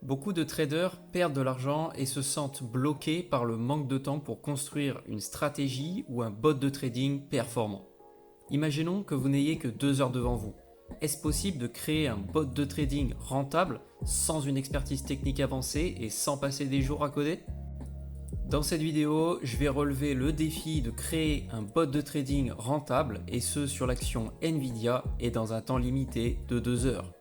Beaucoup de traders perdent de l'argent et se sentent bloqués par le manque de temps pour construire une stratégie ou un bot de trading performant. Imaginons que vous n'ayez que 2 heures devant vous. Est-ce possible de créer un bot de trading rentable sans une expertise technique avancée et sans passer des jours à coder? Dans cette vidéo, je vais relever le défi de créer un bot de trading rentable et ce sur l'action Nvidia et dans un temps limité de 2 heures.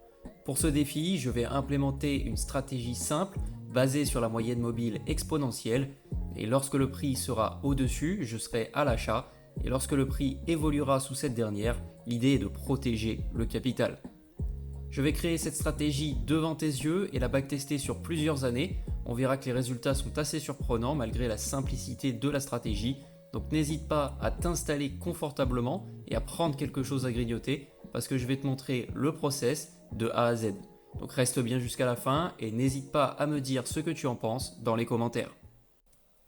Pour ce défi, je vais implémenter une stratégie simple basée sur la moyenne mobile exponentielle et lorsque le prix sera au-dessus, je serai à l'achat et lorsque le prix évoluera sous cette dernière, l'idée est de protéger le capital. Je vais créer cette stratégie devant tes yeux et la backtester sur plusieurs années. On verra que les résultats sont assez surprenants malgré la simplicité de la stratégie. Donc n'hésite pas à t'installer confortablement et à prendre quelque chose à grignoter parce que je vais te montrer le process de A à Z. Donc reste bien jusqu'à la fin et n'hésite pas à me dire ce que tu en penses dans les commentaires.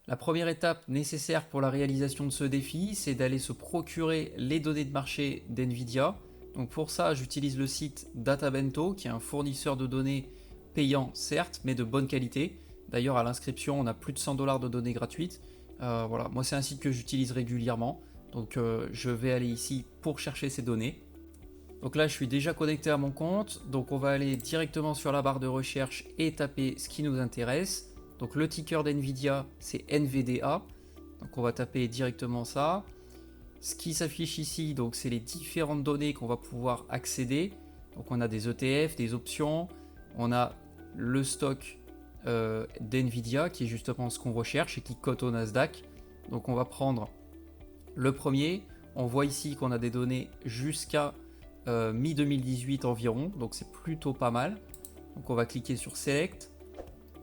La première étape nécessaire pour la réalisation de ce défi, c'est d'aller se procurer les données de marché d'Nvidia. Donc pour ça, j'utilise le site DataBento, qui est un fournisseur de données payant certes, mais de bonne qualité. D'ailleurs, à l'inscription, on a plus de 100 $ de données gratuites. Voilà, moi c'est un site que j'utilise régulièrement. Donc je vais aller ici pour chercher ces données. Donc là, je suis déjà connecté à mon compte. Donc on va aller directement sur la barre de recherche et taper ce qui nous intéresse. Donc le ticker d'Nvidia, c'est NVDA. Donc on va taper directement ça. Ce qui s'affiche ici, donc c'est les différentes données qu'on va pouvoir accéder. Donc on a des ETF, des options, on a le stock d'Nvidia qui est justement ce qu'on recherche et qui cote au Nasdaq. Donc on va prendre le premier. On voit ici qu'on a des données jusqu'à mi-2018 environ, donc c'est plutôt pas mal. Donc on va cliquer sur Select.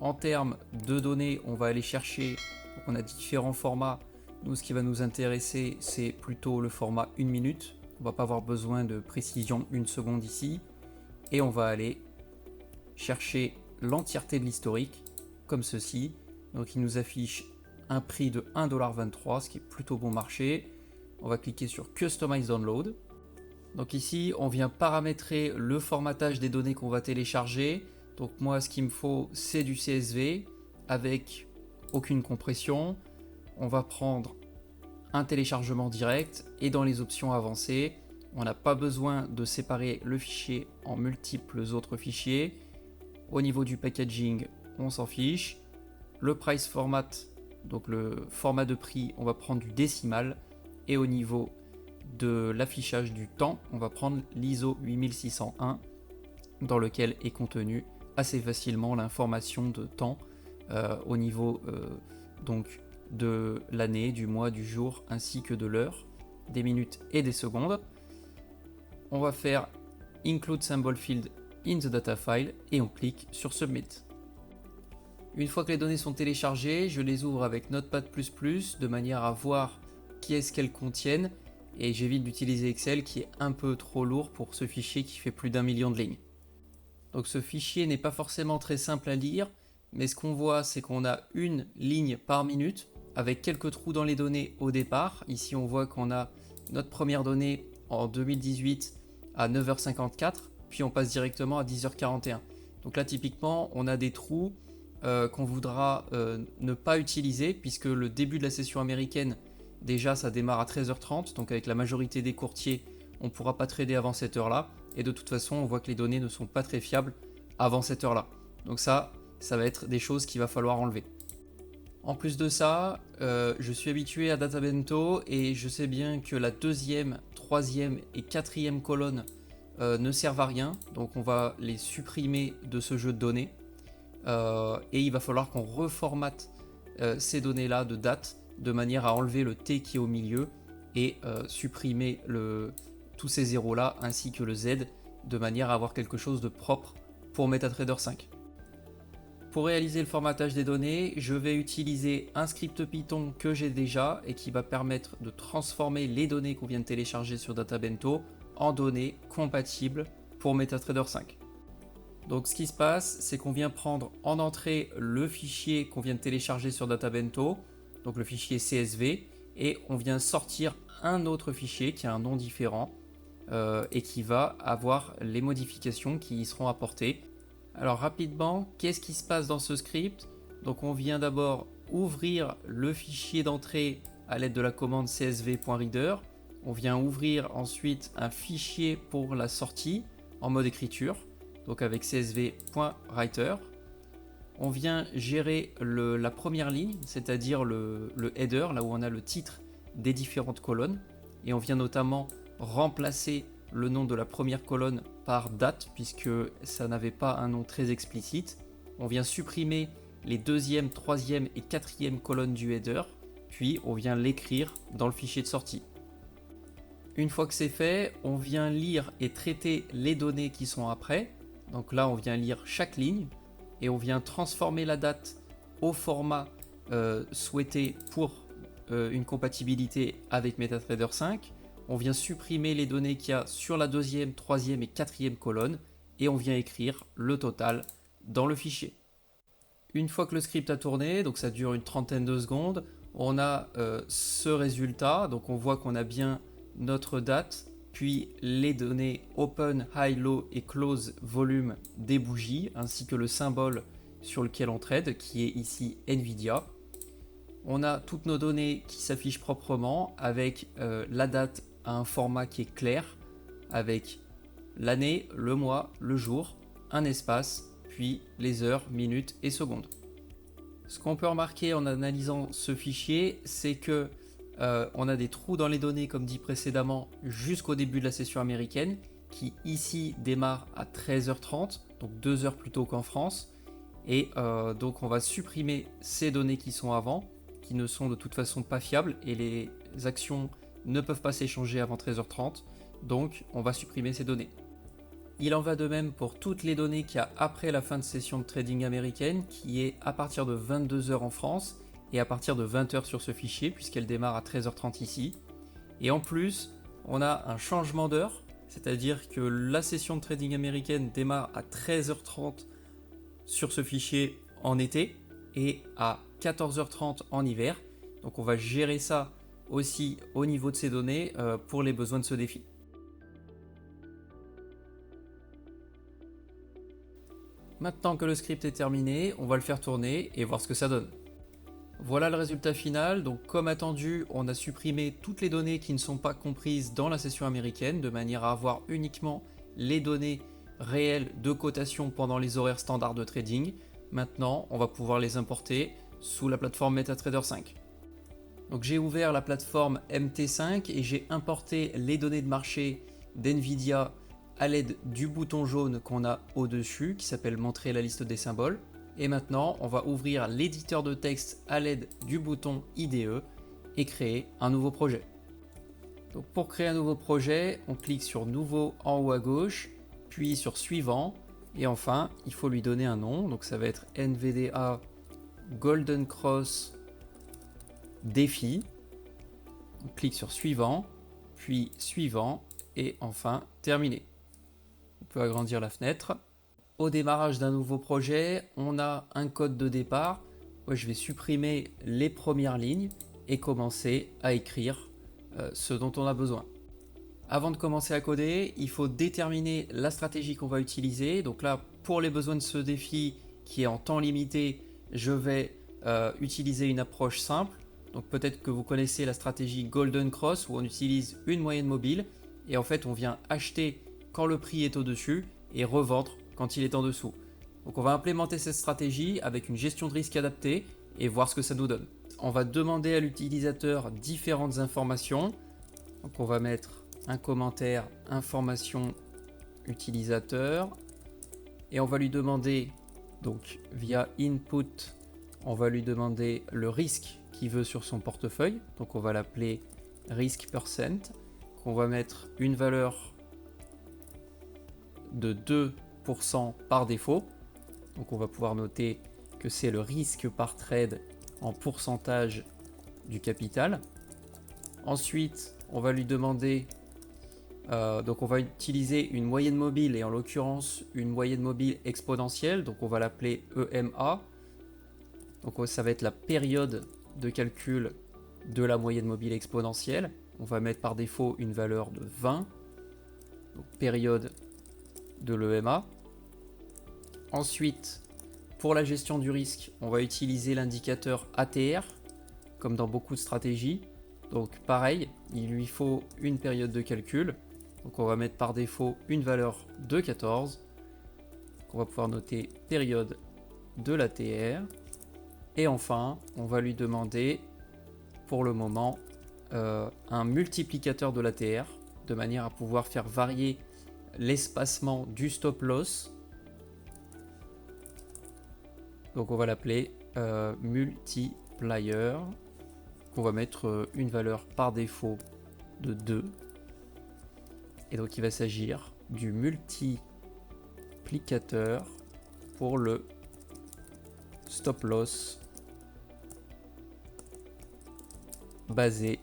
En termes de données, on va aller chercher, donc on a différents formats. Nous, ce qui va nous intéresser, c'est plutôt le format 1 minute. On va pas avoir besoin de précision 1 seconde ici. Et on va aller chercher l'entièreté de l'historique, comme ceci. Donc il nous affiche un prix de 1,23 $, ce qui est plutôt bon marché. On va cliquer sur Customize Download. Donc ici, on vient paramétrer le formatage des données qu'on va télécharger. Donc moi, ce qu'il me faut, c'est du CSV avec aucune compression. On va prendre un téléchargement direct et dans les options avancées, on n'a pas besoin de séparer le fichier en multiples autres fichiers. Au niveau du packaging, on s'en fiche. Le price format, donc le format de prix, on va prendre du décimal. Et au niveau de l'affichage du temps, on va prendre l'ISO 8601 dans lequel est contenu assez facilement l'information de temps au niveau donc de l'année, du mois, du jour ainsi que de l'heure, des minutes et des secondes. On va faire Include Symbol Field in the Data File et on clique sur Submit. Une fois que les données sont téléchargées, je les ouvre avec Notepad++ de manière à voir qui est-ce qu'elles contiennent et j'évite d'utiliser Excel qui est un peu trop lourd pour ce fichier qui fait plus d'1 million de lignes. Donc ce fichier n'est pas forcément très simple à lire, mais ce qu'on voit, c'est qu'on a une ligne par minute avec quelques trous dans les données au départ. Ici, on voit qu'on a notre première donnée en 2018 à 9h54, puis on passe directement à 10h41. Donc là, typiquement, on a des trous qu'on voudra ne pas utiliser puisque le début de la session américaine, déjà, ça démarre à 13h30. Donc avec la majorité des courtiers, on ne pourra pas trader avant cette heure-là. Et de toute façon, on voit que les données ne sont pas très fiables avant cette heure-là. Donc ça va être des choses qu'il va falloir enlever. En plus de ça, je suis habitué à DataBento et je sais bien que la deuxième, troisième et quatrième colonne ne servent à rien. Donc on va les supprimer de ce jeu de données. Et il va falloir qu'on reformate ces données-là de date de manière à enlever le T qui est au milieu et supprimer tous ces zéros là ainsi que le Z de manière à avoir quelque chose de propre pour MetaTrader 5. Pour réaliser le formatage des données, je vais utiliser un script Python que j'ai déjà et qui va permettre de transformer les données qu'on vient de télécharger sur DataBento en données compatibles pour MetaTrader 5. Donc ce qui se passe, c'est qu'on vient prendre en entrée le fichier qu'on vient de télécharger sur DataBento, donc le fichier CSV, et on vient sortir un autre fichier qui a un nom différent et qui va avoir les modifications qui y seront apportées. Alors rapidement, qu'est-ce qui se passe dans ce script? Donc on vient d'abord ouvrir le fichier d'entrée à l'aide de la commande csv.reader. On vient ouvrir ensuite un fichier pour la sortie en mode écriture, donc avec csv.writer. On vient gérer la première ligne, c'est-à-dire le header, là où on a le titre des différentes colonnes. Et on vient notamment remplacer le nom de la première colonne par date, puisque ça n'avait pas un nom très explicite. On vient supprimer les deuxième, troisième et quatrième colonnes du header, puis on vient l'écrire dans le fichier de sortie. Une fois que c'est fait, on vient lire et traiter les données qui sont après. Donc là, on vient lire chaque ligne et on vient transformer la date au format souhaité pour une compatibilité avec MetaTrader 5. On vient supprimer les données qu'il y a sur la deuxième, troisième et quatrième colonne et on vient écrire le total dans le fichier. Une fois que le script a tourné, donc ça dure une trentaine de secondes, on a ce résultat. Donc on voit qu'on a bien notre date, puis les données open, high, low et close volume des bougies, ainsi que le symbole sur lequel on trade, qui est ici Nvidia. On a toutes nos données qui s'affichent proprement, avec la date à un format qui est clair, avec l'année, le mois, le jour, un espace, puis les heures, minutes et secondes. Ce qu'on peut remarquer en analysant ce fichier, c'est que on a des trous dans les données, comme dit précédemment, jusqu'au début de la session américaine, qui ici démarre à 13h30, donc 2 heures plus tôt qu'en France. Et donc on va supprimer ces données qui sont avant, qui ne sont de toute façon pas fiables, et les actions ne peuvent pas s'échanger avant 13h30, donc on va supprimer ces données. Il en va de même pour toutes les données qu'il y a après la fin de session de trading américaine, qui est à partir de 22h en France, et à partir de 20h sur ce fichier, puisqu'elle démarre à 13h30 ici. Et en plus, on a un changement d'heure, c'est-à-dire que la session de trading américaine démarre à 13h30 sur ce fichier en été, et à 14h30 en hiver. Donc on va gérer ça aussi au niveau de ces données pour les besoins de ce défi. Maintenant que le script est terminé, on va le faire tourner et voir ce que ça donne. Voilà le résultat final. Donc comme attendu, on a supprimé toutes les données qui ne sont pas comprises dans la session américaine, de manière à avoir uniquement les données réelles de cotation pendant les horaires standards de trading. Maintenant, on va pouvoir les importer sous la plateforme MetaTrader 5. Donc j'ai ouvert la plateforme MT5 et j'ai importé les données de marché d'Nvidia à l'aide du bouton jaune qu'on a au-dessus, qui s'appelle montrer la liste des symboles. Et maintenant, on va ouvrir l'éditeur de texte à l'aide du bouton IDE et créer un nouveau projet. Donc pour créer un nouveau projet, on clique sur nouveau en haut à gauche, puis sur suivant, et enfin, il faut lui donner un nom. Donc ça va être NVDA Golden Cross Défi. On clique sur suivant, puis suivant, et enfin terminé. On peut agrandir la fenêtre. Au démarrage d'un nouveau projet, on a un code de départ. Moi, je vais supprimer les premières lignes et commencer à écrire ce dont on a besoin. Avant de commencer à coder, il faut déterminer la stratégie qu'on va utiliser. Donc là, pour les besoins de ce défi qui est en temps limité, je vais utiliser une approche simple. Donc peut-être que vous connaissez la stratégie Golden Cross où on utilise une moyenne mobile et en fait on vient acheter quand le prix est au-dessus et revendre quand il est en dessous. Donc on va implémenter cette stratégie avec une gestion de risque adaptée et voir ce que ça nous donne. On va demander à l'utilisateur différentes informations. Donc on va mettre un commentaire information utilisateur et on va lui demander, donc via input, on va lui demander le risque qu'il veut sur son portefeuille. Donc on va l'appeler risk percent. On va mettre une valeur de 2% par défaut. Donc on va pouvoir noter que c'est le risque par trade en pourcentage du capital. Ensuite, on va lui demander, donc on va utiliser une moyenne mobile et en l'occurrence une moyenne mobile exponentielle. Donc on va l'appeler EMA. Donc ça va être la période de calcul de la moyenne mobile exponentielle. On va mettre par défaut une valeur de 20, donc période de l'EMA. Ensuite, pour la gestion du risque, on va utiliser l'indicateur ATR, comme dans beaucoup de stratégies. Donc pareil, il lui faut une période de calcul. Donc on va mettre par défaut une valeur de 14. On va pouvoir noter période de l'ATR. Et enfin, on va lui demander pour le moment un multiplicateur de l'ATR, de manière à pouvoir faire varier l'espacement du stop loss. Donc on va l'appeler multiplier. On va mettre une valeur par défaut de 2. Et donc il va s'agir du multiplicateur pour le stop loss basé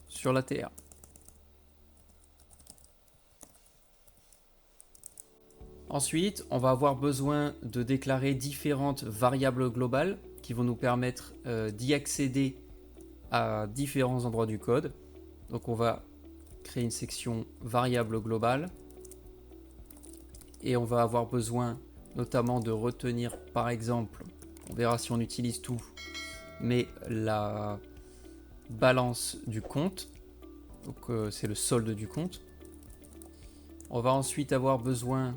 sur l'ATR. Ensuite, on va avoir besoin de déclarer différentes variables globales qui vont nous permettre d'y accéder à différents endroits du code. Donc on va créer une section variable globale et on va avoir besoin notamment de retenir par exemple, on verra si on utilise tout, mais la balance du compte, donc c'est le solde du compte. On va ensuite avoir besoin,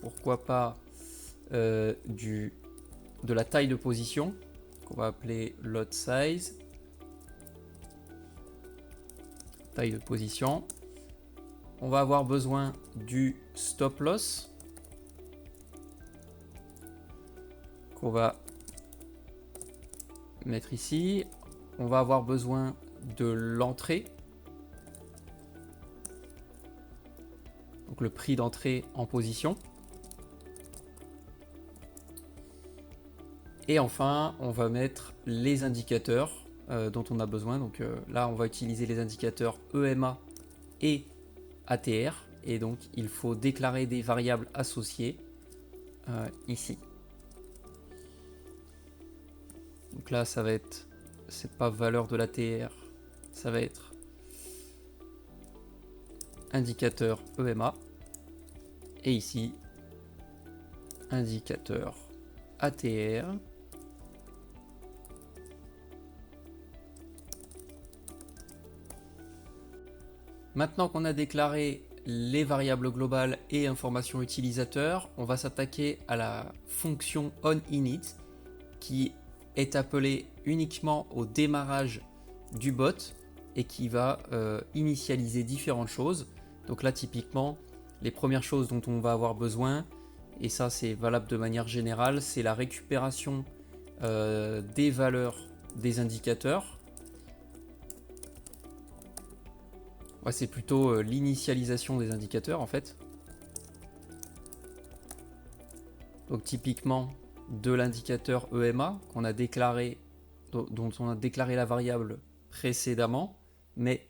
pourquoi pas, de la taille de position qu'on va appeler lot size. Taille de position. On va avoir besoin du stop loss qu'on va mettre ici. On va avoir besoin de l'entrée, donc le prix d'entrée en position. Et enfin, on va mettre les indicateurs dont on a besoin. Donc là, on va utiliser les indicateurs EMA et ATR. Et donc, il faut déclarer des variables associées ici. Donc là, ça va être, c'est pas valeur de l'ATR, ça va être indicateur EMA. Et ici, indicateur ATR. Maintenant qu'on a déclaré les variables globales et informations utilisateurs, on va s'attaquer à la fonction onInit qui est appelée uniquement au démarrage du bot et qui va initialiser différentes choses. Donc là typiquement, les premières choses dont on va avoir besoin, et ça c'est valable de manière générale, c'est la récupération des valeurs des indicateurs. Ouais, c'est plutôt l'initialisation des indicateurs en fait. Donc typiquement de l'indicateur EMA qu'on a déclaré, dont on a déclaré la variable précédemment, mais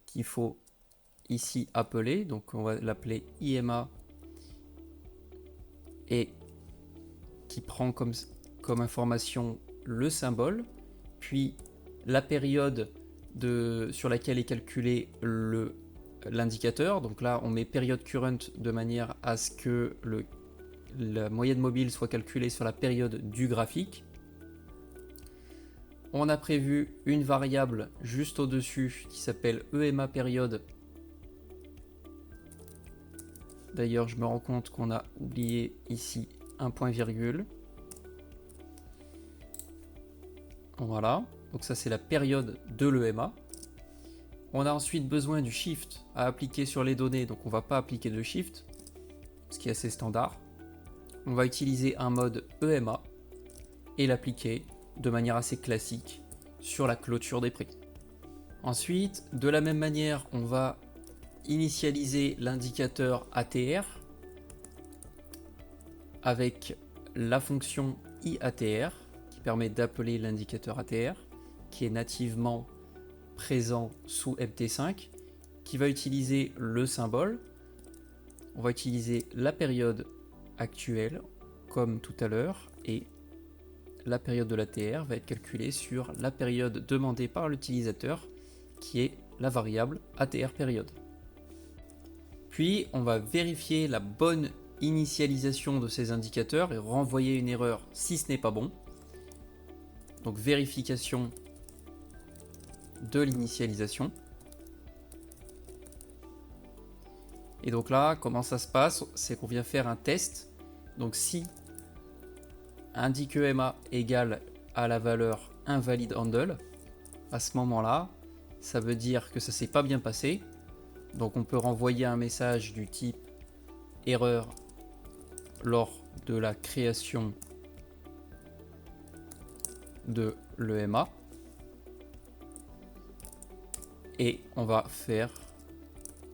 qu'il faut ici appeler. Donc on va l'appeler IMA et qui prend comme information le symbole, puis la période sur laquelle est calculé l'indicateur. Donc là, on met période current de manière à ce que la moyenne mobile soit calculée sur la période du graphique. On a prévu une variable juste au-dessus qui s'appelle EMA période. D'ailleurs, je me rends compte qu'on a oublié ici un point virgule. Voilà. Donc ça c'est la période de l'EMA. On a ensuite besoin du shift à appliquer sur les données, donc on ne va pas appliquer de shift, ce qui est assez standard. On va utiliser un mode EMA et l'appliquer de manière assez classique sur la clôture des prix. Ensuite, de la même manière, on va initialiser l'indicateur ATR avec la fonction IATR qui permet d'appeler l'indicateur ATR, qui est nativement présent sous MT5, qui va utiliser le symbole. On va utiliser la période actuelle comme tout à l'heure et la période de l'ATR va être calculée sur la période demandée par l'utilisateur qui est la variable ATR période. Puis on va vérifier la bonne initialisation de ces indicateurs et renvoyer une erreur si ce n'est pas bon. Donc vérification de l'initialisation. Et donc là, comment ça se passe? C'est qu'on vient faire un test. Donc si indique EMA égale à la valeur invalid handle, à ce moment-là, ça veut dire que ça s'est pas bien passé. Donc on peut renvoyer un message du type erreur lors de la création de l'EMA. Et on va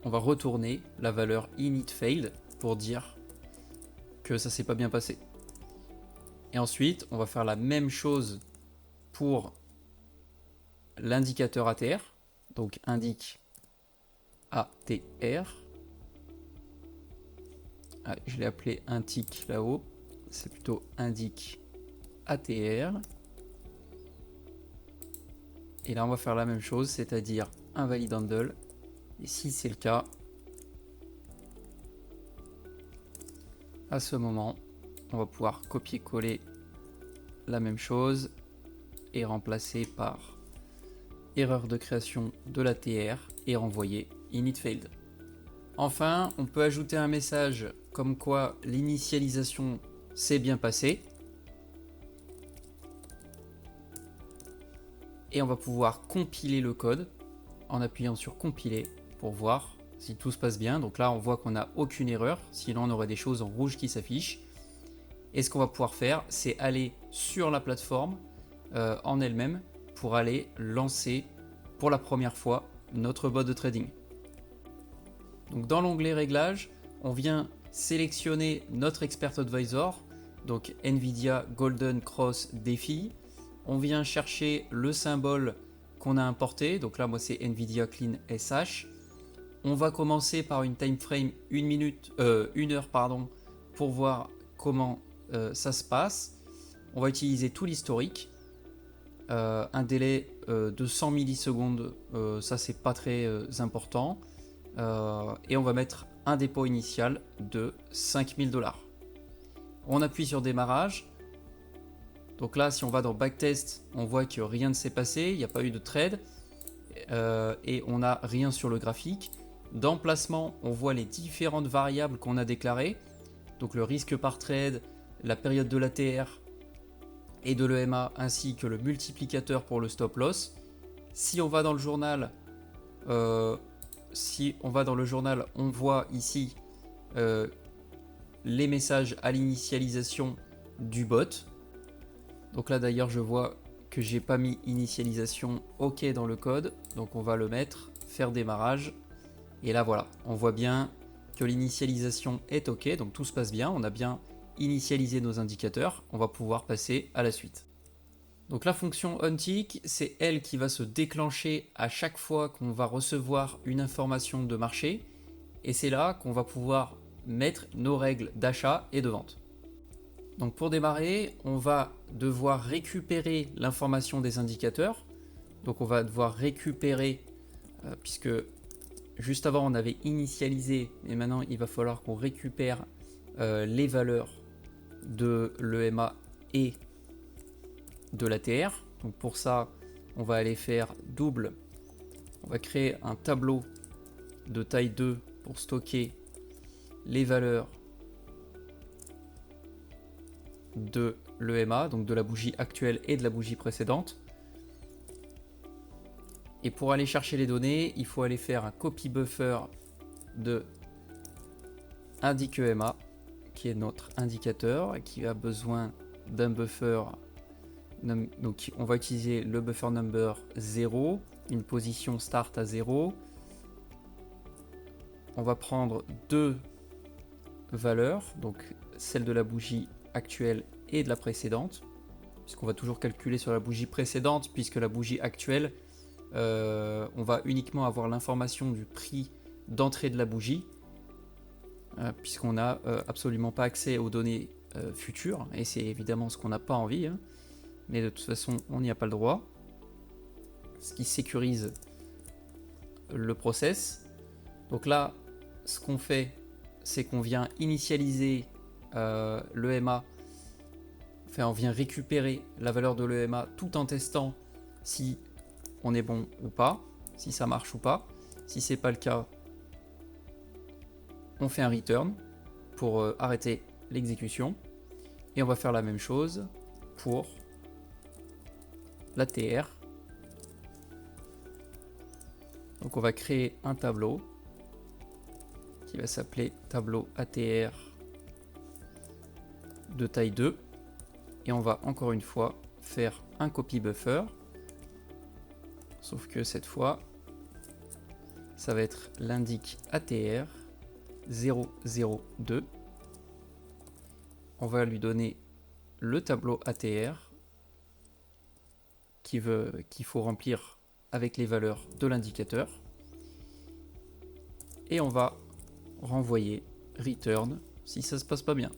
retourner la valeur init failed pour dire que ça s'est pas bien passé. Et ensuite, on va faire la même chose pour l'indicateur ATR. Donc indique ATR. Ah, je l'ai appelé intic là-haut. C'est plutôt indique ATR. Et là, on va faire la même chose, c'est-à-dire invalid handle. Et si c'est le cas, à ce moment, on va pouvoir copier-coller la même chose et remplacer par erreur de création de l'ATR et renvoyer init failed. Enfin, on peut ajouter un message comme quoi l'initialisation s'est bien passée. Et on va pouvoir compiler le code en appuyant sur compiler pour voir si tout se passe bien. Donc là, on voit qu'on n'a aucune erreur, sinon on aurait des choses en rouge qui s'affichent. Et ce qu'on va pouvoir faire, c'est aller sur la plateforme en elle-même pour aller lancer pour la première fois notre bot de trading. Donc dans l'onglet réglages, on vient sélectionner notre expert advisor, donc Nvidia Golden Cross DeFi. On vient chercher le symbole qu'on a importé, donc là moi c'est Nvidia Clean SH. On va commencer par une time frame 1 heure pour voir comment ça se passe. On va utiliser tout l'historique, un délai de 100 millisecondes, ça c'est pas très important, et on va mettre un dépôt initial de 5000 $. On appuie sur démarrage. Donc là, si on va dans backtest, on voit que rien ne s'est passé, il n'y a pas eu de trade et on n'a rien sur le graphique. Dans placement, on voit les différentes variables qu'on a déclarées. Donc le risque par trade, la période de l'ATR et de l'EMA, ainsi que le multiplicateur pour le stop loss. Si on va dans le journal, on voit ici les messages à l'initialisation du bot. Donc là d'ailleurs je vois que j'ai pas mis initialisation OK dans le code, donc on va le mettre, faire démarrage, et là voilà, on voit bien que l'initialisation est OK, donc tout se passe bien, on a bien initialisé nos indicateurs, on va pouvoir passer à la suite. Donc la fonction onTick, c'est elle qui va se déclencher à chaque fois qu'on va recevoir une information de marché, et c'est là qu'on va pouvoir mettre nos règles d'achat et de vente. Donc pour démarrer, on va devoir récupérer l'information des indicateurs. Donc on va devoir récupérer, puisque juste avant on avait initialisé, mais maintenant il va falloir qu'on récupère les valeurs de l'EMA et de l'ATR. Donc pour ça, on va aller faire double. On va créer un tableau de taille 2 pour stocker les valeurs de l'EMA, donc de la bougie actuelle et de la bougie précédente. Et pour aller chercher les données, il faut aller faire un copy buffer de indique EMA, qui est notre indicateur et qui a besoin d'un buffer. Donc on va utiliser le buffer number 0, une position start à 0. On va prendre deux valeurs, donc celle de la bougie actuelle et de la précédente, puisqu'on va toujours calculer sur la bougie précédente, puisque la bougie actuelle, on va uniquement avoir l'information du prix d'entrée de la bougie, puisqu'on n'a absolument pas accès aux données futures, et c'est évidemment ce qu'on n'a pas envie, hein, mais de toute façon on n'y a pas le droit, ce qui sécurise le process. Donc là, ce qu'on fait, c'est qu'on vient initialiser l'EMA, enfin on vient récupérer la valeur de l'EMA tout en testant si on est bon ou pas, si ça marche ou pas. Si c'est pas le cas, on fait un return pour arrêter l'exécution. Et on va faire la même chose pour l'ATR. Donc on va créer un tableau qui va s'appeler tableau ATR de taille 2. Et on va encore une fois faire un copy buffer. Sauf que cette fois, ça va être l'indic ATR 002. On va lui donner le tableau ATR qu'il faut remplir avec les valeurs de l'indicateur. Et on va renvoyer return si ça se passe pas bien.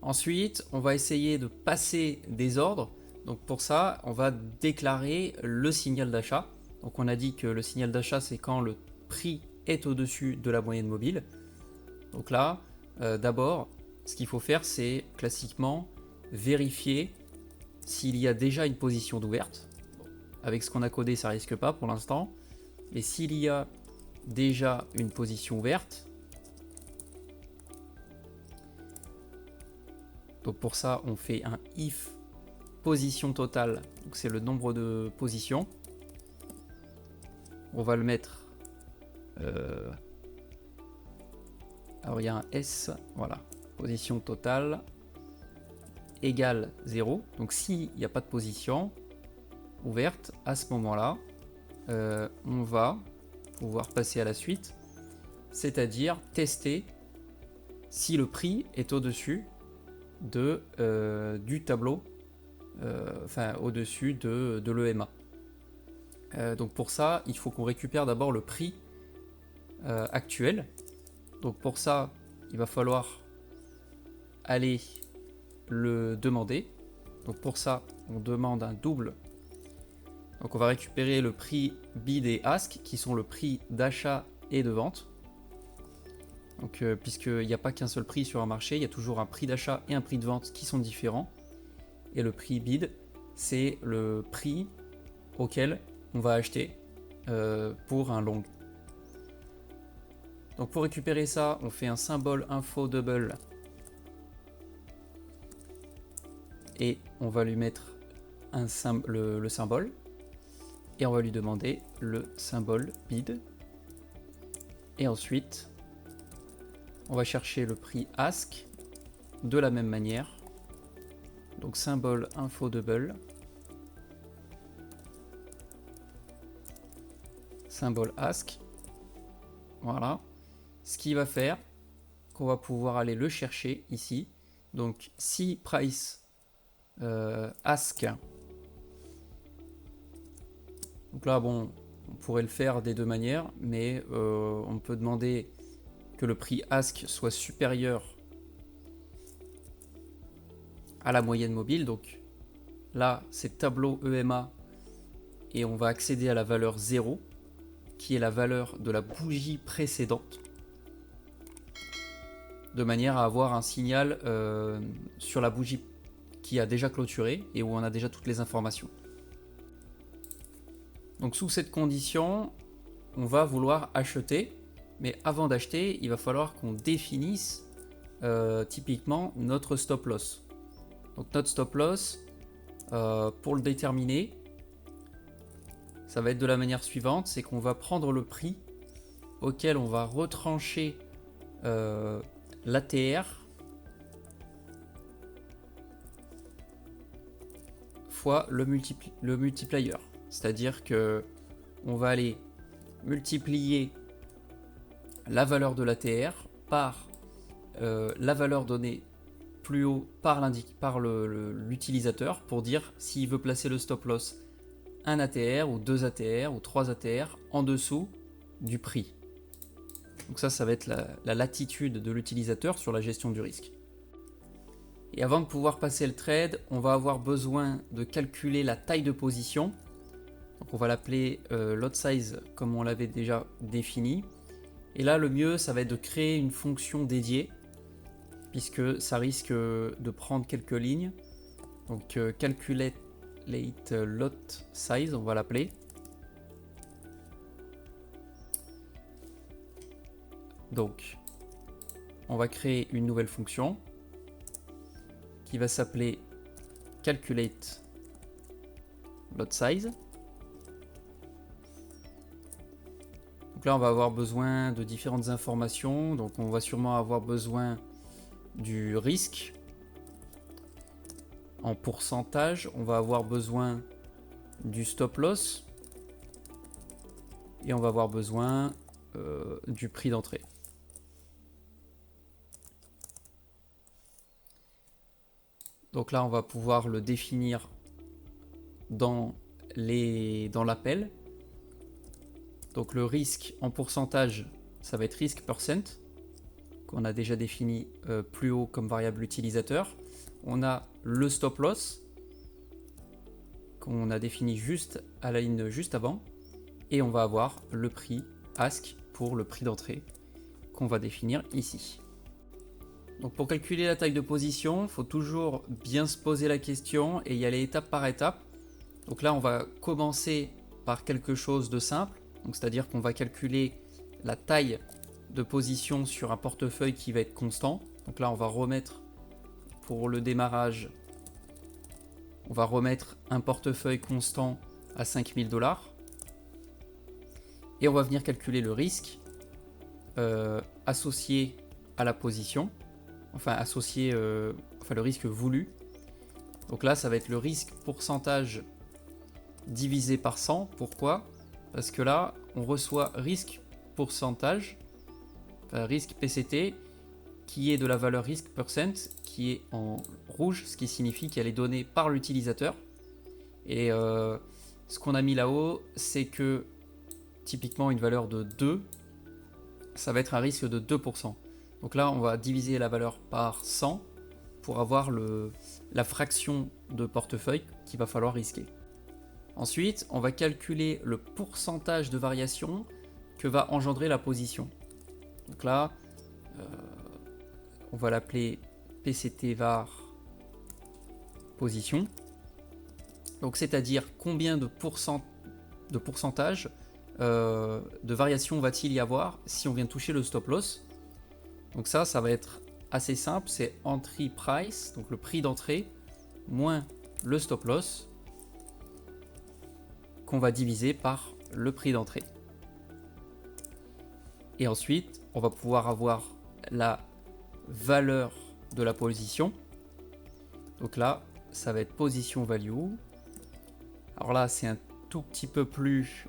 Ensuite, on va essayer de passer des ordres. Donc pour ça, on va déclarer le signal d'achat. Donc on a dit que le signal d'achat, c'est quand le prix est au-dessus de la moyenne mobile. Donc là, d'abord, ce qu'il faut faire, c'est classiquement vérifier s'il y a déjà une position d'ouverte. Avec ce qu'on a codé, ça risque pas pour l'instant. Mais s'il y a déjà une position ouverte, donc pour ça, on fait un if position totale, donc c'est le nombre de positions. On va le mettre. Alors il y a un S, voilà, position totale égale 0. Donc s'il n'y a pas de position ouverte, à ce moment-là, on va pouvoir passer à la suite, c'est-à-dire tester si le prix est au-dessus du tableau, enfin au-dessus de l'EMA. Donc pour ça, il faut qu'on récupère d'abord le prix actuel. Donc pour ça, il va falloir aller le demander. Donc pour ça, on demande un double. Donc on va récupérer le prix bid et ask, qui sont le prix d'achat et de vente. Donc puisqu'il n'y a pas qu'un seul prix sur un marché, il y a toujours un prix d'achat et un prix de vente qui sont différents. Et le prix bid, c'est le prix auquel on va acheter pour un long. Donc pour récupérer ça, on fait un symbole info double et on va lui mettre le symbole et on va lui demander le symbole bid. Et ensuite, on va chercher le prix ask de la même manière. Donc symbole info double, symbole ask. Voilà. Ce qui va faire qu'on va pouvoir aller le chercher ici. Donc si price ask, donc là bon, on pourrait le faire des deux manières, mais on peut demander que le prix ask soit supérieur à la moyenne mobile. Donc là c'est tableau EMA et on va accéder à la valeur 0 qui est la valeur de la bougie précédente, de manière à avoir un signal sur la bougie qui a déjà clôturé et où on a déjà toutes les informations. Donc sous cette condition, on va vouloir acheter, mais avant d'acheter, il va falloir qu'on définisse typiquement notre stop loss. Donc notre stop loss, pour le déterminer, ça va être de la manière suivante, c'est qu'on va prendre le prix auquel on va retrancher l'ATR fois le multiplier. C'est-à-dire que on va aller multiplier la valeur de l'ATR par la valeur donnée plus haut par l'utilisateur pour dire s'il veut placer le stop loss un ATR ou 2 ATR ou 3 ATR en dessous du prix. Donc ça va être la latitude de l'utilisateur sur la gestion du risque. Et avant de pouvoir passer le trade, on va avoir besoin de calculer la taille de position. Donc on va l'appeler lot size comme on l'avait déjà défini. Et là, le mieux, ça va être de créer une fonction dédiée, puisque ça risque de prendre quelques lignes. Donc calculate lot size, on va l'appeler. Donc, on va créer une nouvelle fonction qui va s'appeler calculate lot size. Donc là, on va avoir besoin de différentes informations. Donc, on va sûrement avoir besoin du risque en pourcentage. On va avoir besoin du stop loss et on va avoir besoin du prix d'entrée. Donc là, on va pouvoir le définir dans l'appel. Donc le risque en pourcentage, ça va être risk percent, qu'on a déjà défini plus haut comme variable utilisateur. On a le stop loss, qu'on a défini juste à la ligne juste avant. Et on va avoir le prix ask pour le prix d'entrée, qu'on va définir ici. Donc pour calculer la taille de position, il faut toujours bien se poser la question et y aller étape par étape. Donc là, on va commencer par quelque chose de simple. Donc c'est-à-dire qu'on va calculer la taille de position sur un portefeuille qui va être constant. Donc là, on va remettre pour le démarrage, on va remettre un portefeuille constant à 5000 $. Et on va venir calculer le risque associé à la position. Enfin, le risque voulu. Donc là, ça va être le risque pourcentage divisé par 100. Pourquoi ? Parce que là, on reçoit risque pourcentage, enfin risque PCT, qui est de la valeur risk percent, qui est en rouge, ce qui signifie qu'elle est donnée par l'utilisateur. Et ce qu'on a mis là-haut, c'est que typiquement une valeur de 2, ça va être un risque de 2%. Donc là, on va diviser la valeur par 100 pour avoir la fraction de portefeuille qu'il va falloir risquer. Ensuite, on va calculer le pourcentage de variation que va engendrer la position. Donc là, on va l'appeler PCT var position. Donc c'est-à-dire combien de pourcentage de variation va-t-il y avoir si on vient toucher le stop loss. Donc ça va être assez simple, c'est entry price, donc le prix d'entrée, moins le stop loss, qu'on va diviser par le prix d'entrée. Et ensuite, on va pouvoir avoir la valeur de la position. Donc là, ça va être position value. Alors là, c'est un tout petit peu plus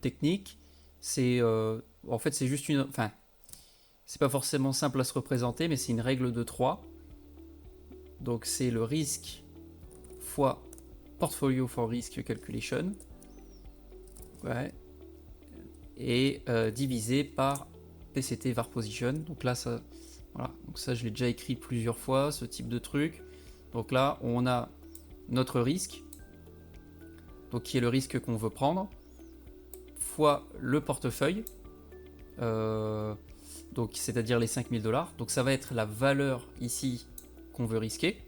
technique. C'est en fait, c'est juste c'est pas forcément simple à se représenter, mais c'est une règle de 3. Donc c'est le risque fois portfolio for risk calculation, et divisé par PCT var position. Donc là, voilà. Donc ça, je l'ai déjà écrit plusieurs fois, ce type de truc. Donc là, on a notre risque, donc qui est le risque qu'on veut prendre, fois le portefeuille, donc c'est-à-dire les 5000 $. Donc ça va être la valeur ici qu'on veut risquer.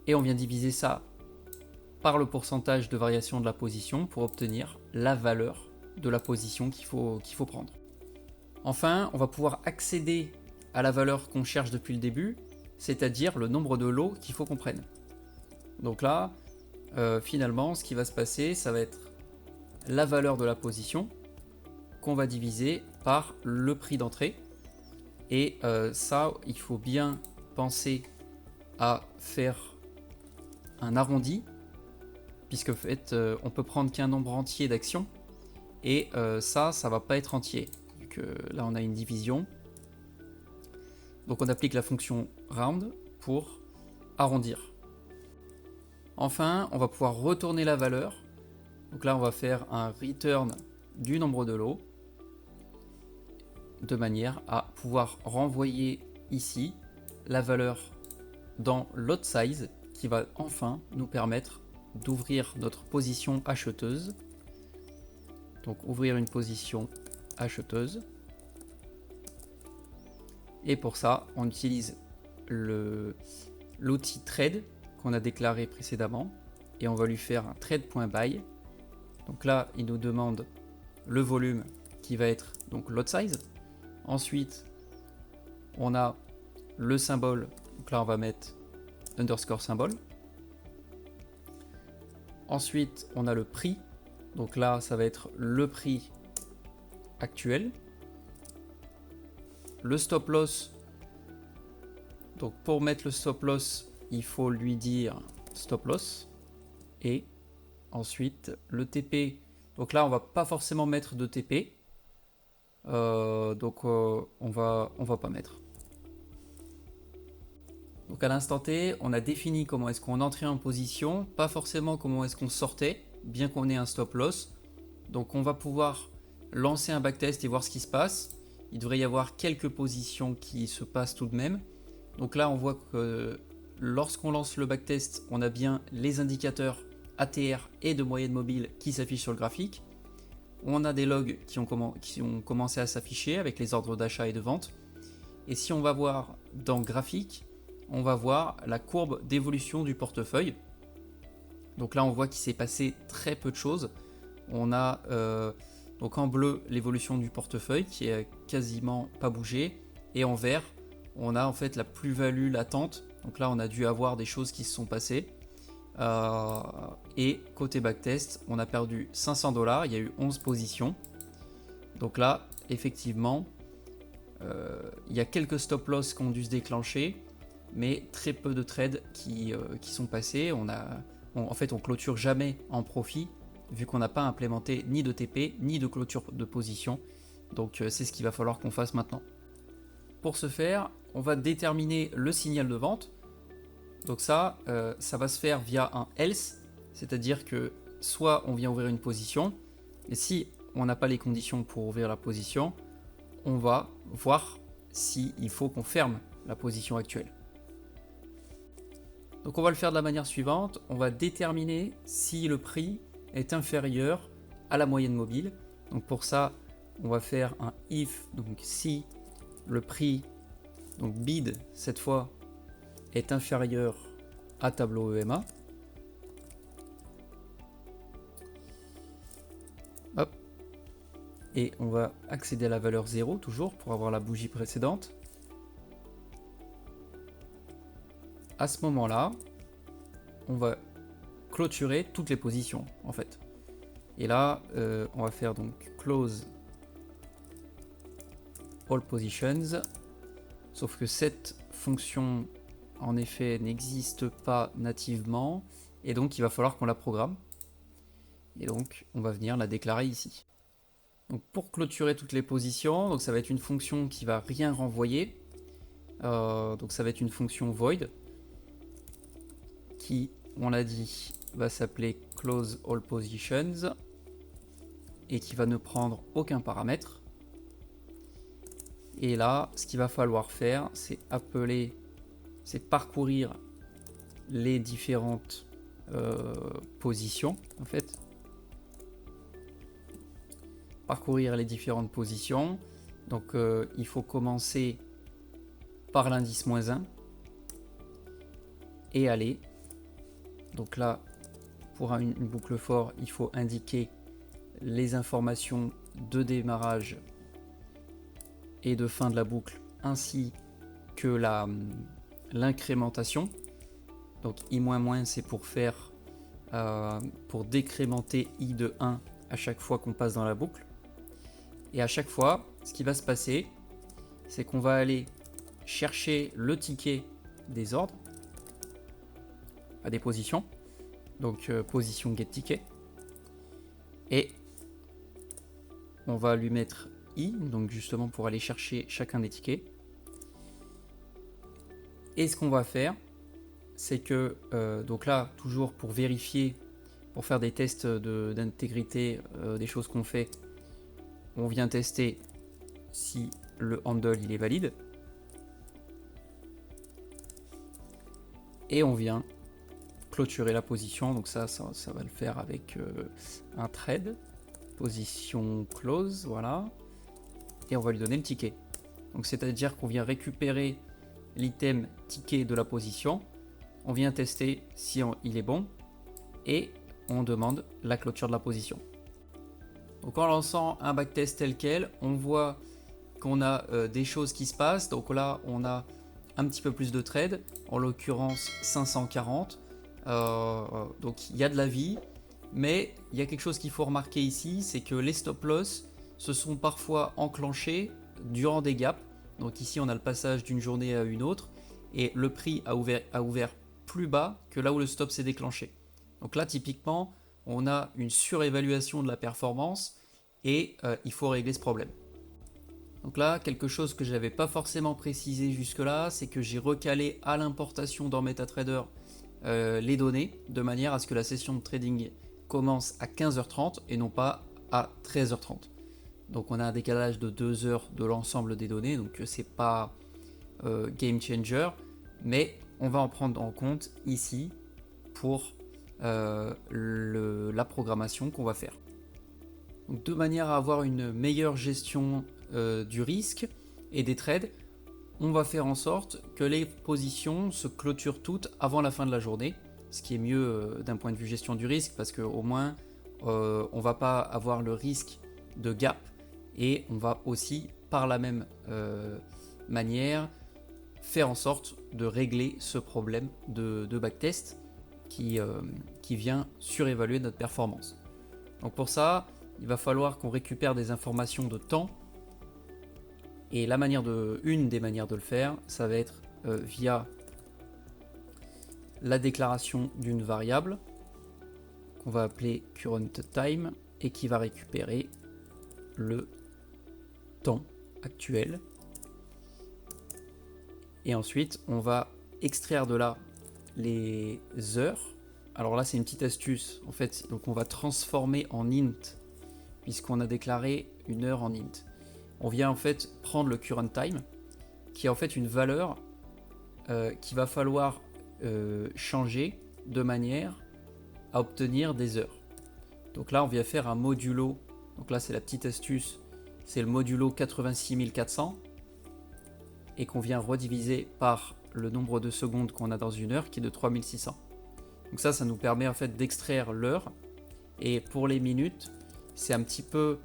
Et on vient diviser ça par le pourcentage de variation de la position pour obtenir la valeur de la position qu'il faut prendre. Enfin, on va pouvoir accéder à la valeur qu'on cherche depuis le début, c'est-à-dire le nombre de lots qu'il faut qu'on prenne. Donc là, finalement, ce qui va se passer, ça va être la valeur de la position qu'on va diviser par le prix d'entrée. Et ça, il faut bien penser à faire un arrondi, puisque en fait, on peut prendre qu'un nombre entier d'actions, et ça va pas être entier. Donc là, on a une division. Donc on applique la fonction round pour arrondir. Enfin, on va pouvoir retourner la valeur. Donc là, on va faire un return du nombre de lots, de manière à pouvoir renvoyer ici la valeur dans lot size, qui va enfin nous permettre d'ouvrir notre position acheteuse. Donc ouvrir une position acheteuse. Et pour ça, on utilise l'outil trade qu'on a déclaré précédemment et on va lui faire un trade.buy. Donc là, il nous demande le volume qui va être donc lot size. Ensuite, on a le symbole. Donc là, on va mettre underscore symbole. Ensuite, on a le prix. Donc là, ça va être le prix actuel. Le stop loss. Donc pour mettre le stop loss, il faut lui dire stop loss. Et ensuite, le TP. Donc là, on va pas forcément mettre de TP. On va pas mettre. Donc à l'instant T, on a défini comment est-ce qu'on entrait en position, pas forcément comment est-ce qu'on sortait, bien qu'on ait un stop loss. Donc on va pouvoir lancer un backtest et voir ce qui se passe. Il devrait y avoir quelques positions qui se passent tout de même. Donc là, on voit que lorsqu'on lance le backtest, on a bien les indicateurs ATR et de moyenne mobile qui s'affichent sur le graphique. On a des logs qui ont commencé à s'afficher avec les ordres d'achat et de vente. Et si on va voir dans graphique, on va voir la courbe d'évolution du portefeuille. Donc là, on voit qu'il s'est passé très peu de choses. On a donc en bleu l'évolution du portefeuille qui est quasiment pas bougé. Et en vert, on a en fait la plus-value latente. Donc là, on a dû avoir des choses qui se sont passées. Et côté backtest, on a perdu 500 $. Il y a eu 11 positions. Donc là, effectivement, il y a quelques stop loss qui ont dû se déclencher, mais très peu de trades qui sont passés. En fait, on clôture jamais en profit, vu qu'on n'a pas implémenté ni de TP, ni de clôture de position. Donc c'est ce qu'il va falloir qu'on fasse maintenant. Pour ce faire, on va déterminer le signal de vente. Donc ça va se faire via un else, c'est-à-dire que soit on vient ouvrir une position, et si on n'a pas les conditions pour ouvrir la position, on va voir s'il faut qu'on ferme la position actuelle. Donc on va le faire de la manière suivante, on va déterminer si le prix est inférieur à la moyenne mobile. Donc pour ça, on va faire un if, donc si le prix, donc bid cette fois, est inférieur à tableau EMA. Hop. Et on va accéder à la valeur 0 toujours pour avoir la bougie précédente. À ce moment-là, on va clôturer toutes les positions en fait. Et là, on va faire donc close all positions. Sauf que cette fonction en effet n'existe pas nativement et donc il va falloir qu'on la programme. Et donc on va venir la déclarer ici. Donc pour clôturer toutes les positions, donc ça va être une fonction qui va rien renvoyer. Donc ça va être une fonction void qui, on l'a dit, va s'appeler close all positions et qui va ne prendre aucun paramètre. Et là, ce qu'il va falloir faire, c'est parcourir les différentes positions en fait. Parcourir les différentes positions. Donc il faut commencer par l'indice -1 et aller. Donc là, pour une boucle for, il faut indiquer les informations de démarrage et de fin de la boucle, ainsi que l'incrémentation. Donc i-, c'est pour faire pour décrémenter i de 1 à chaque fois qu'on passe dans la boucle. Et à chaque fois, ce qui va se passer, c'est qu'on va aller chercher le ticket des ordres à des positions, donc position get ticket, et on va lui mettre i, donc justement pour aller chercher chacun des tickets. Et ce qu'on va faire, c'est que donc là, toujours pour vérifier, pour faire des tests d'intégrité des choses qu'on fait, on vient tester si le handle il est valide, et on vient clôturer la position. Donc ça va le faire avec un trade, position close, voilà. Et on va lui donner le ticket. Donc c'est-à-dire qu'on vient récupérer l'item ticket de la position, on vient tester si il est bon et on demande la clôture de la position. Donc en lançant un backtest tel quel, on voit qu'on a des choses qui se passent. Donc là, on a un petit peu plus de trades, en l'occurrence 540. Donc il y a de la vie, mais il y a quelque chose qu'il faut remarquer ici, c'est que les stop loss se sont parfois enclenchés durant des gaps. Donc ici, on a le passage d'une journée à une autre et le prix a ouvert plus bas que là où le stop s'est déclenché. Donc là, typiquement, on a une surévaluation de la performance et il faut régler ce problème. Donc là, quelque chose que je n'avais pas forcément précisé jusque-là, c'est que j'ai recalé à l'importation dans MetaTrader les données de manière à ce que la session de trading commence à 15h30 et non pas à 13h30. Donc on a un décalage de 2 heures de l'ensemble des données, donc c'est pas game changer, mais on va en prendre en compte ici pour la programmation qu'on va faire. Donc de manière à avoir une meilleure gestion du risque et des trades, on va faire en sorte que les positions se clôturent toutes avant la fin de la journée, ce qui est mieux d'un point de vue gestion du risque parce qu'au moins on va pas avoir le risque de gap et on va aussi par la même manière faire en sorte de régler ce problème de backtest qui vient surévaluer notre performance. Donc pour ça, il va falloir qu'on récupère des informations de temps. Et une des manières de le faire, ça va être via la déclaration d'une variable qu'on va appeler current time et qui va récupérer le temps actuel. Et ensuite, on va extraire de là les heures. Alors là, c'est une petite astuce. En fait, donc on va transformer en int puisqu'on a déclaré une heure en int. On vient en fait prendre le current time, qui est en fait une valeur qu'il va falloir changer de manière à obtenir des heures. Donc là, on vient faire un modulo. Donc là, c'est la petite astuce. C'est le modulo 86400 et qu'on vient rediviser par le nombre de secondes qu'on a dans une heure, qui est de 3600. Donc ça nous permet en fait d'extraire l'heure. Et pour les minutes, c'est un petit peu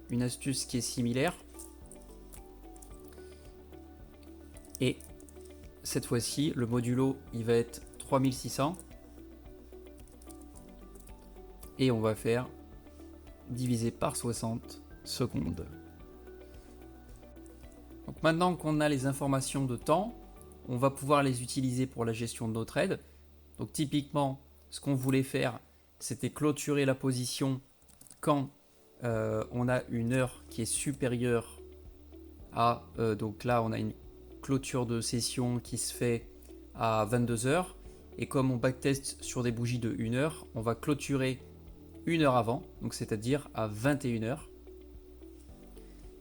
une astuce qui est similaire. Et cette fois-ci, le modulo, il va être 3600. Et on va faire divisé par 60 secondes. Donc maintenant qu'on a les informations de temps, on va pouvoir les utiliser pour la gestion de nos trades. Donc typiquement, ce qu'on voulait faire, c'était clôturer la position quand on a une heure qui est supérieure à... donc là, on a une clôture de session qui se fait à 22 heures. Et comme on backteste sur des bougies de 1 heure, on va clôturer 1 heure avant, donc c'est-à-dire à 21 heures.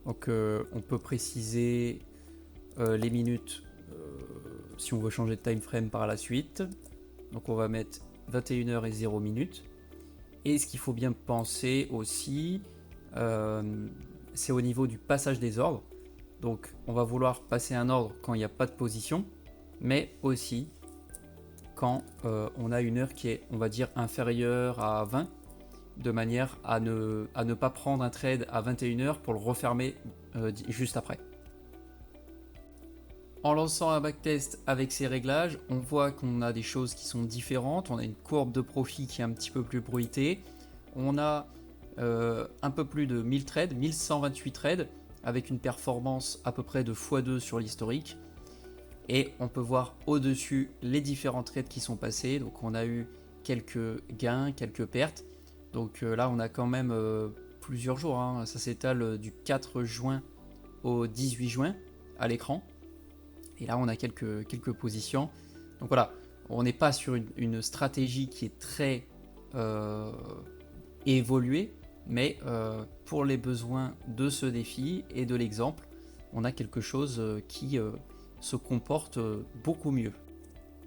Donc on peut préciser les minutes si on veut changer de time frame par la suite. Donc on va mettre 21 heures et 0 minutes. Et ce qu'il faut bien penser aussi, c'est au niveau du passage des ordres. Donc on va vouloir passer un ordre quand il n'y a pas de position, mais aussi quand on a une heure qui est, on va dire, inférieure à 20, de manière à ne pas prendre un trade à 21 heures pour le refermer juste après. En lançant un backtest avec ces réglages, on voit qu'on a des choses qui sont différentes. On a une courbe de profit qui est un petit peu plus bruitée. On a un peu plus de 1000 trades, 1128 trades, avec une performance à peu près de x2 sur l'historique. Et on peut voir au-dessus les différents trades qui sont passés. Donc on a eu quelques gains, quelques pertes. Donc là on a quand même plusieurs jours. Hein. Ça s'étale du 4 juin au 18 juin à l'écran. Et là on a quelques positions. Donc voilà, on n'est pas sur une stratégie qui est très évoluée. Mais pour les besoins de ce défi et de l'exemple, on a quelque chose qui se comporte beaucoup mieux.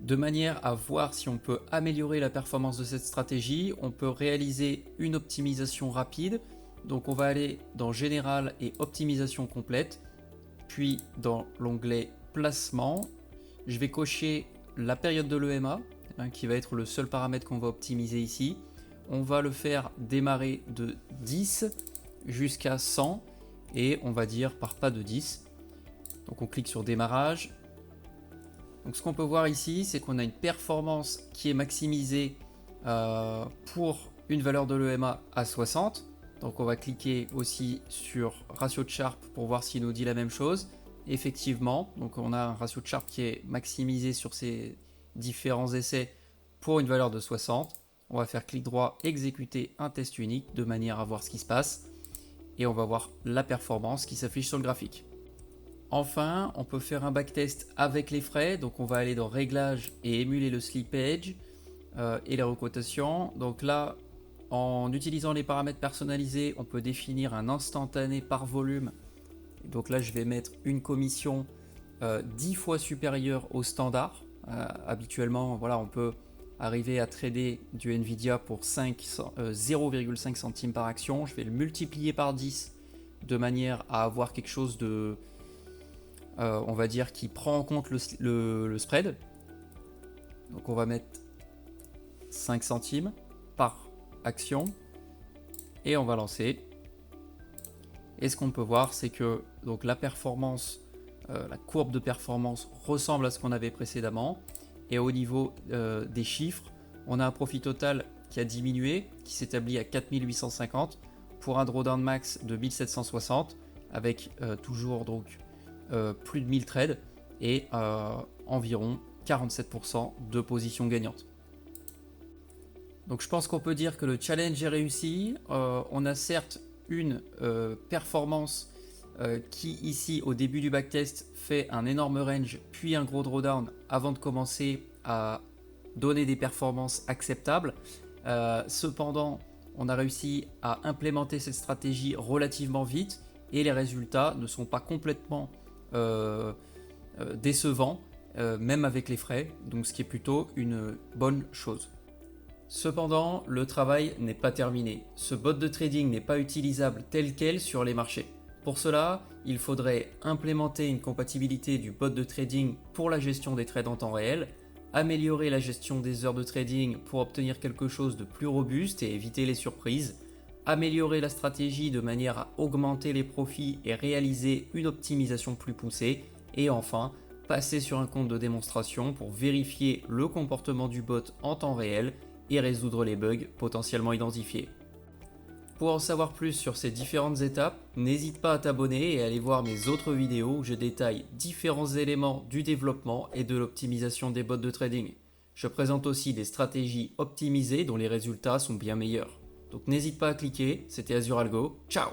De manière à voir si on peut améliorer la performance de cette stratégie, on peut réaliser une optimisation rapide. Donc on va aller dans Général et Optimisation complète, puis dans l'onglet Placement, je vais cocher la période de l'EMA, qui va être le seul paramètre qu'on va optimiser ici. On va le faire démarrer de 10 jusqu'à 100 et on va dire par pas de 10. Donc on clique sur démarrage. Donc ce qu'on peut voir ici, c'est qu'on a une performance qui est maximisée pour une valeur de l'EMA à 60. Donc on va cliquer aussi sur ratio de Sharpe pour voir s'il nous dit la même chose. Effectivement, donc on a un ratio de Sharpe qui est maximisé sur ces différents essais pour une valeur de 60. On va faire clic droit, exécuter un test unique de manière à voir ce qui se passe. Et on va voir la performance qui s'affiche sur le graphique. Enfin, on peut faire un backtest avec les frais. Donc on va aller dans Réglages et émuler le slippage et les recotations. Donc là, en utilisant les paramètres personnalisés, on peut définir un instantané par volume. Donc là, je vais mettre une commission 10 fois supérieure au standard. Habituellement, voilà, on peut arriver à trader du Nvidia pour 0,5 centimes par action. Je vais le multiplier par 10 de manière à avoir quelque chose de, on va dire, qui prend en compte le spread. Donc on va mettre 5 centimes par action et on va lancer. Et ce qu'on peut voir, c'est que donc la performance, la courbe de performance ressemble à ce qu'on avait précédemment. Et au niveau des chiffres, on a un profit total qui a diminué, qui s'établit à 4850 pour un drawdown max de 1760 avec toujours donc plus de 1000 trades et environ 47% de positions gagnantes. Donc je pense qu'on peut dire que le challenge est réussi. On a certes une performance qui ici au début du backtest fait un énorme range puis un gros drawdown avant de commencer à donner des performances acceptables. Cependant, on a réussi à implémenter cette stratégie relativement vite et les résultats ne sont pas complètement décevants, même avec les frais, donc ce qui est plutôt une bonne chose. Cependant, le travail n'est pas terminé. Ce bot de trading n'est pas utilisable tel quel sur les marchés. Pour cela, il faudrait implémenter une compatibilité du bot de trading pour la gestion des trades en temps réel, améliorer la gestion des heures de trading pour obtenir quelque chose de plus robuste et éviter les surprises, améliorer la stratégie de manière à augmenter les profits et réaliser une optimisation plus poussée, et enfin, passer sur un compte de démonstration pour vérifier le comportement du bot en temps réel et résoudre les bugs potentiellement identifiés. Pour en savoir plus sur ces différentes étapes, n'hésite pas à t'abonner et à aller voir mes autres vidéos où je détaille différents éléments du développement et de l'optimisation des bots de trading. Je présente aussi des stratégies optimisées dont les résultats sont bien meilleurs. Donc n'hésite pas à cliquer, c'était Azure Algo, ciao!